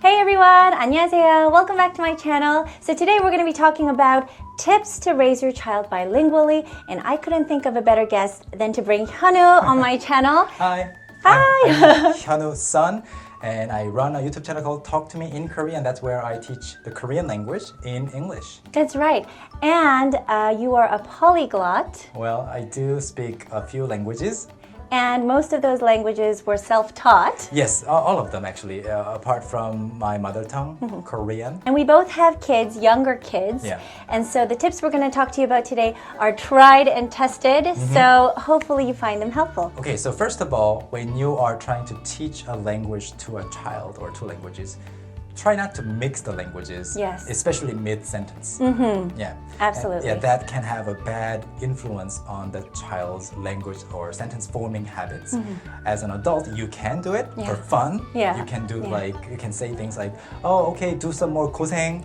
Hey everyone, 안녕하세요. Welcome back to my channel. So today we're going to be talking about tips to raise your child bilingually, and I couldn't think of a better guest than to bring Hyunwoo on my channel. Hi. Hi. I'm Hyunwoo Sun, and I run a YouTube channel called Talk to Me in Korean. That's where I teach the Korean language in English. That's right. And you are a polyglot, Well, I do speak a few languages. and most of those languages were self-taught. Yes, all of them actually, apart from my mother tongue, Korean. And we both have kids, younger kids. Yeah. And so the tips we're going to talk to you about today are tried and tested. So hopefully you find them helpful. Okay, so first of all, when you are trying to teach a language to a child or two languages, try not to mix the languages, Yes. especially mid-sentence. Yeah. Absolutely. And, that can have a bad influence on the child's language or sentence forming habits. As an adult, you can do it for fun. Yeah. You can do you can say things like, oh, okay, do some more 고생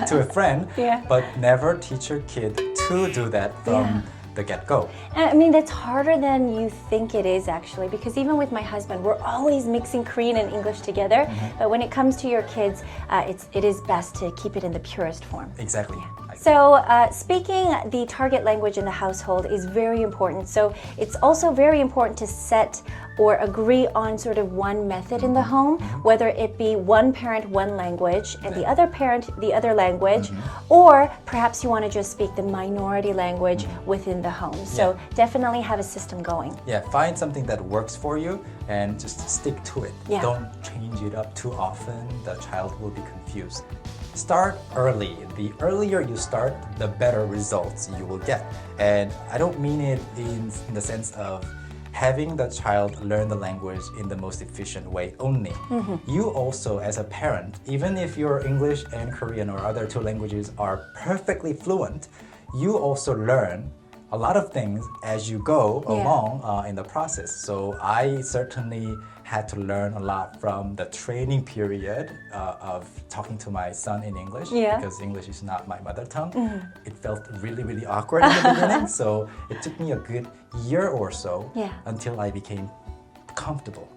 to a friend, but never teach your kid to do that from the get-go. And I mean, that's harder than you think it is actually, because even with my husband, we're always mixing Korean and English together. But when it comes to your kids, it is best to keep it in the purest form. Exactly. So speaking the target language in the household is very important. So it's also very important to set or agree on sort of one method in the home, whether it be one parent, one language, and the other parent, the other language, or perhaps you want to just speak the minority language within the home. So definitely have a system going. Yeah, find something that works for you and just stick to it. Yeah. Don't change it up too often. The child will be confused. Start early. The earlier you start, the better results you will get. And I don't mean it in the sense of having the child learn the language in the most efficient way only. You also, as a parent, even if your English and Korean or other two languages are perfectly fluent, you also learn a lot of things as you go along in the process. So I certainly had to learn a lot from the training period of talking to my son in English because English is not my mother tongue. It felt really, really awkward in the beginning. So it took me a good year or so until I became comfortable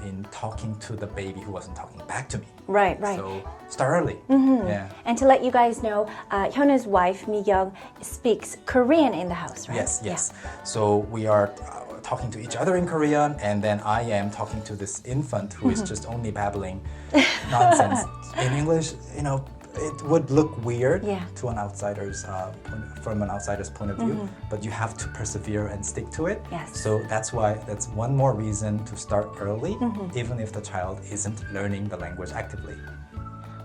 in talking to the baby who wasn't talking back to me. Right, right. So start early. Yeah. And to let you guys know, Hyunwoo's wife, Mi-young, speaks Korean in the house, right? Yes, yes. So we are talking to each other in Korean, and then I am talking to this infant who is just only babbling nonsense in English. You know, it would look weird to an outsider's from an outsider's point of view, but you have to persevere and stick to it. Yes. So that's one more reason to start early, even if the child isn't learning the language actively.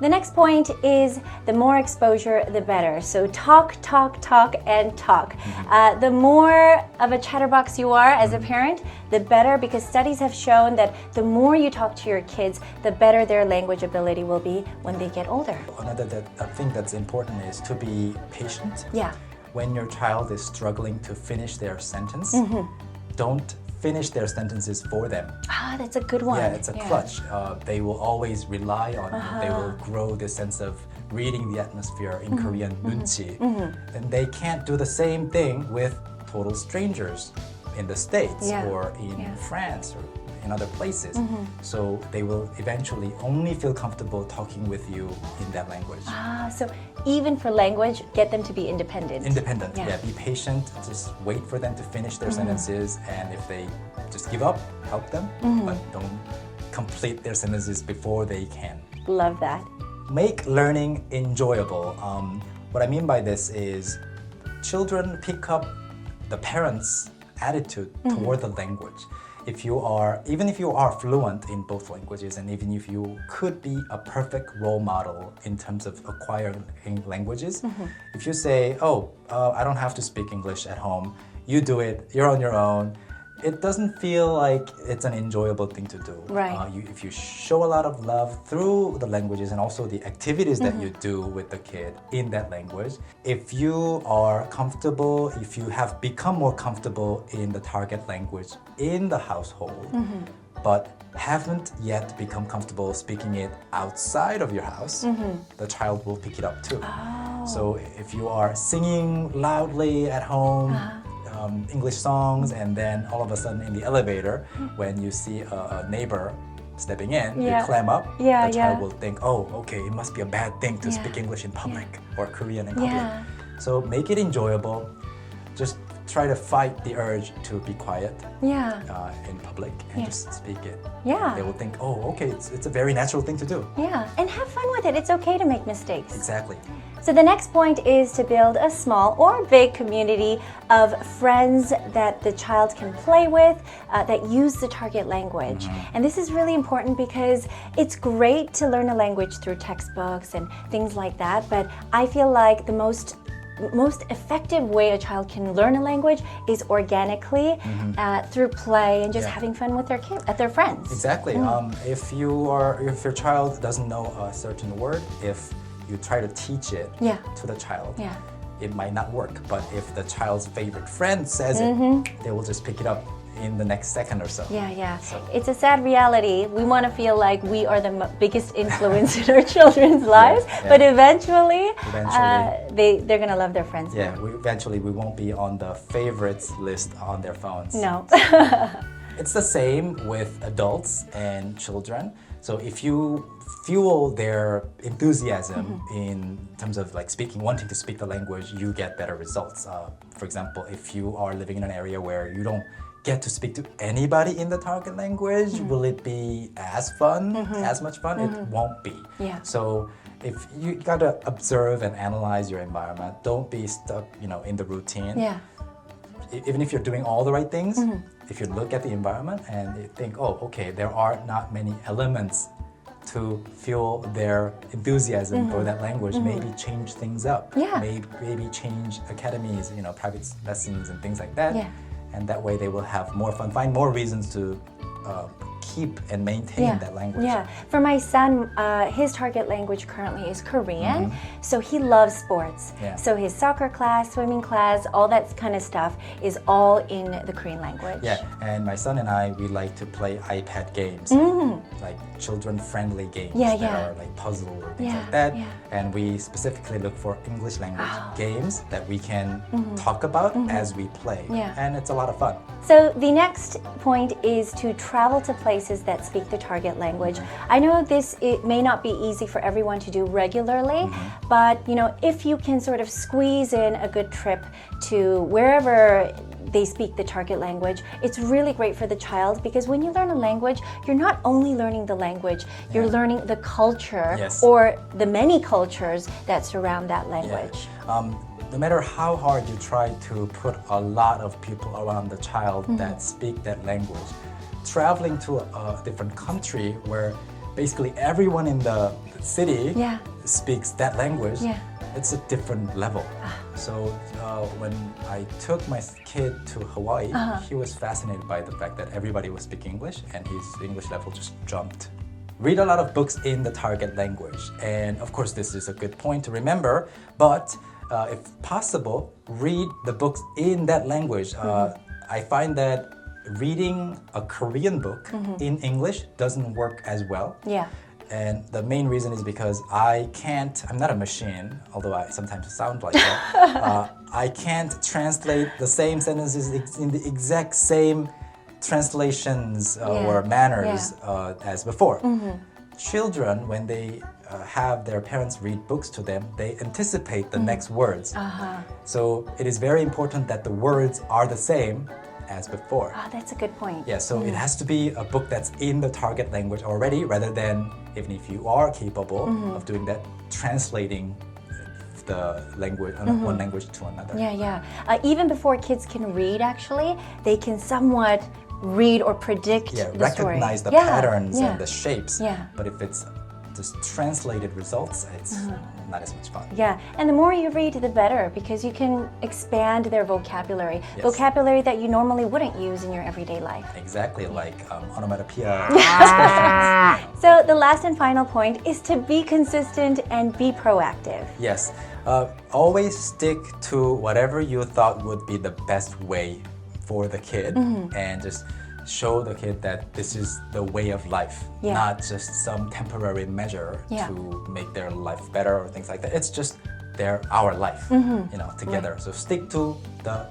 The next point is the more exposure, the better. So talk, talk, talk, and talk. The more of a chatterbox you are as a parent, the better, because studies have shown that the more you talk to your kids, the better their language ability will be when they get older. Another thing that's important is to be patient. Yeah. When your child is struggling to finish their sentence, don't finish their sentences for them. Ah, that's a good one. Yeah, it's a clutch. They will always rely on you. They will grow this sense of reading the atmosphere in Korean, 눈치. And they can't do the same thing with total strangers in the States or in France or in other places. So they will eventually only feel comfortable talking with you in that language. Ah, so even for language, get them to be independent. Independent, yeah. Be patient. Just wait for them to finish their sentences, and if they just give up, help them, but don't complete their sentences before they can. Love that. Make learning enjoyable. What I mean by this is children pick up the parents' attitude toward the language. Even if you are fluent in both languages, and even if you could be a perfect role model in terms of acquiring languages, if you say, oh, I don't have to speak English at home, you do it, you're on your own, it doesn't feel like it's an enjoyable thing to do. Right. If you show a lot of love through the languages and also the activities that you do with the kid in that language, if you are comfortable, if you have become more comfortable in the target language in the household, but haven't yet become comfortable speaking it outside of your house, the child will pick it up too. Oh. So if you are singing loudly at home, English songs, and then all of a sudden in the elevator, when you see a neighbor stepping in, Yeah. you clam up, Yeah, the child yeah. will think, oh, okay, it must be a bad thing to speak English in public or Korean in public. Yeah. So make it enjoyable. Just try to fight the urge to be quiet Yeah. in public and just speak it. Yeah. They will think, oh, okay, it's a very natural thing to do. Yeah. And have fun with it. It's okay to make mistakes. Exactly. So the next point is to build a small or big community of friends that the child can play with that use the target language. And this is really important because it's great to learn a language through textbooks and things like that, but I feel like the most effective way a child can learn a language is organically through play and just having fun with their friends. Exactly. If your child doesn't know a certain word, if you try to teach it to the child, it might not work. But if the child's favorite friend says it, they will just pick it up in the next second or so. Yeah. It's a sad reality. We want to feel like we are the biggest influence in our children's lives, but eventually they're going to love their friends. Yeah, eventually we won't be on the favorites list on their phones. No. It's the same with adults and children. So if you fuel their enthusiasm in terms of like wanting to speak the language, you get better results. For example, if you are living in an area where you don't get to speak to anybody in the target language, will it be as much fun? It won't be. Yeah. So if you gotta observe and analyze your environment, don't be stuck, in the routine. Yeah. Even if you're doing all the right things, if you look at the environment and you think, oh, okay, there are not many elements to fuel their enthusiasm for that language, maybe change things up. Yeah. Maybe change academies, private lessons and things like that. Yeah. And that way they will have more fun, find more reasons to keep and maintain that language. Yeah, for my son, his target language currently is Korean, so he loves sports. Yeah. So his soccer class, swimming class, all that kind of stuff is all in the Korean language. Yeah, and my son and I, we like to play iPad games, like children-friendly games that are like puzzle or things like that. Yeah. And we specifically look for English language games that we can talk about as we play. Yeah. And it's a lot of fun. So the next point is to travel to places that speak the target language. I know it may not be easy for everyone to do regularly, but if you can sort of squeeze in a good trip to wherever they speak the target language, it's really great for the child because when you learn a language, you're not only learning the language, you're learning the culture or the many cultures that surround that language. No matter how hard you try to put a lot of people around the child that speak that language, traveling to a different country where basically everyone in the city speaks that language, it's a different level. So when I took my kid to Hawaii, he was fascinated by the fact that everybody was speaking English and his English level just jumped. Read a lot of books in the target language. And of course, this is a good point to remember, but if possible, read the books in that language. I find that reading a Korean book in English doesn't work as well. Yeah. And the main reason is because I'm not a machine, although I sometimes sound like that. I can't translate the same sentences in the exact same translations or manners as before. Children, when they have their parents read books to them, they anticipate the next words. So it is very important that the words are the same as before. Oh, that's a good point. Yeah, so it has to be a book that's in the target language already, rather than, even if you are capable of doing that, translating the language, one language to another. Yeah. Even before kids can read, actually, they can somewhat read or predict the story. Recognize the patterns and the shapes. Yeah. But if it's just translated results, it's not as much fun. Yeah, and the more you read, the better, because you can expand their vocabulary. Yes. Vocabulary that you normally wouldn't use in your everyday life. Exactly, like onomatopoeia expressions. So the last and final point is to be consistent and be proactive. Yes, always stick to whatever you thought would be the best way for the kid, and just show the kid that this is the way of life, not just some temporary measure to make their life better or things like that. It's just our life, together. Right. So stick to the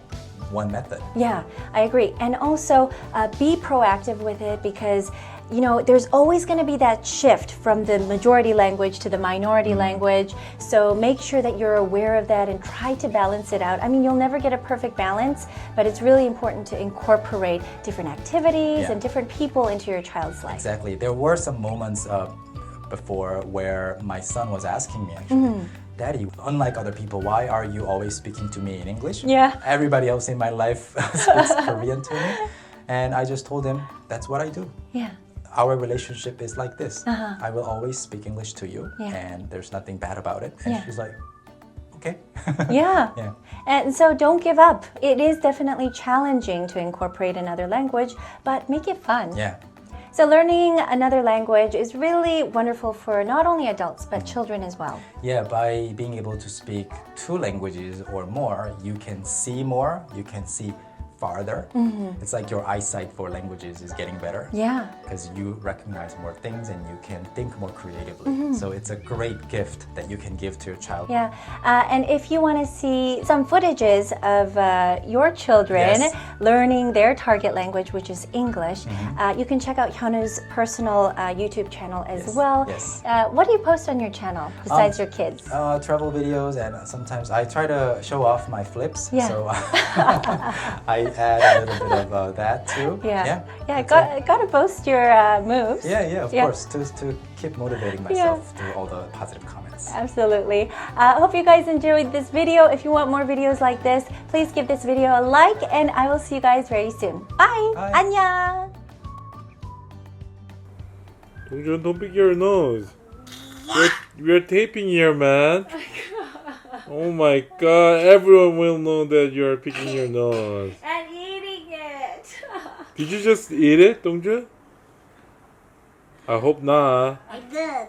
one method. Yeah, I agree. And also be proactive with it because you know, there's always going to be that shift from the majority language to the minority language. So make sure that you're aware of that and try to balance it out. I mean, you'll never get a perfect balance, but it's really important to incorporate different activities and different people into your child's life. Exactly. There were some moments before where my son was asking me actually, Daddy, unlike other people, why are you always speaking to me in English? Yeah. Everybody else in my life speaks Korean to me. And I just told him, that's what I do. Yeah. Our relationship is like this. I will always speak English to you, Yeah. and there's nothing bad about it. And she's like, okay. Yeah. Yeah. And so don't give up. It is definitely challenging to incorporate another language, but make it fun. Yeah. So learning another language is really wonderful for not only adults, but children as well. Yeah, by being able to speak 2 languages or more, you can see more, you can see farther. It's like your eyesight for languages is getting better. Yeah. Because you recognize more things and you can think more creatively. So it's a great gift that you can give to your child. Yeah, and if you want to see some footages of your children learning their target language, which is English, you can check out Hyunwoo's personal YouTube channel as well. Yes. What do you post on your channel besides your kids? Travel videos, and sometimes I try to show off my flips. Yeah. So I add a little bit of that too. Yeah, that's got to boast your moves. Yeah, of course, to keep motivating myself through all the positive comments. Absolutely. Hope you guys enjoyed this video. If you want more videos like this, please give this video a like, and I will see you guys very soon. Bye. Bye. 안녕. Dongjun, don't pick your nose. We're taping here, man. Oh my god, everyone will know that you're picking your nose. And eating it. Did you just eat it, Dongjun? I hope not. I did.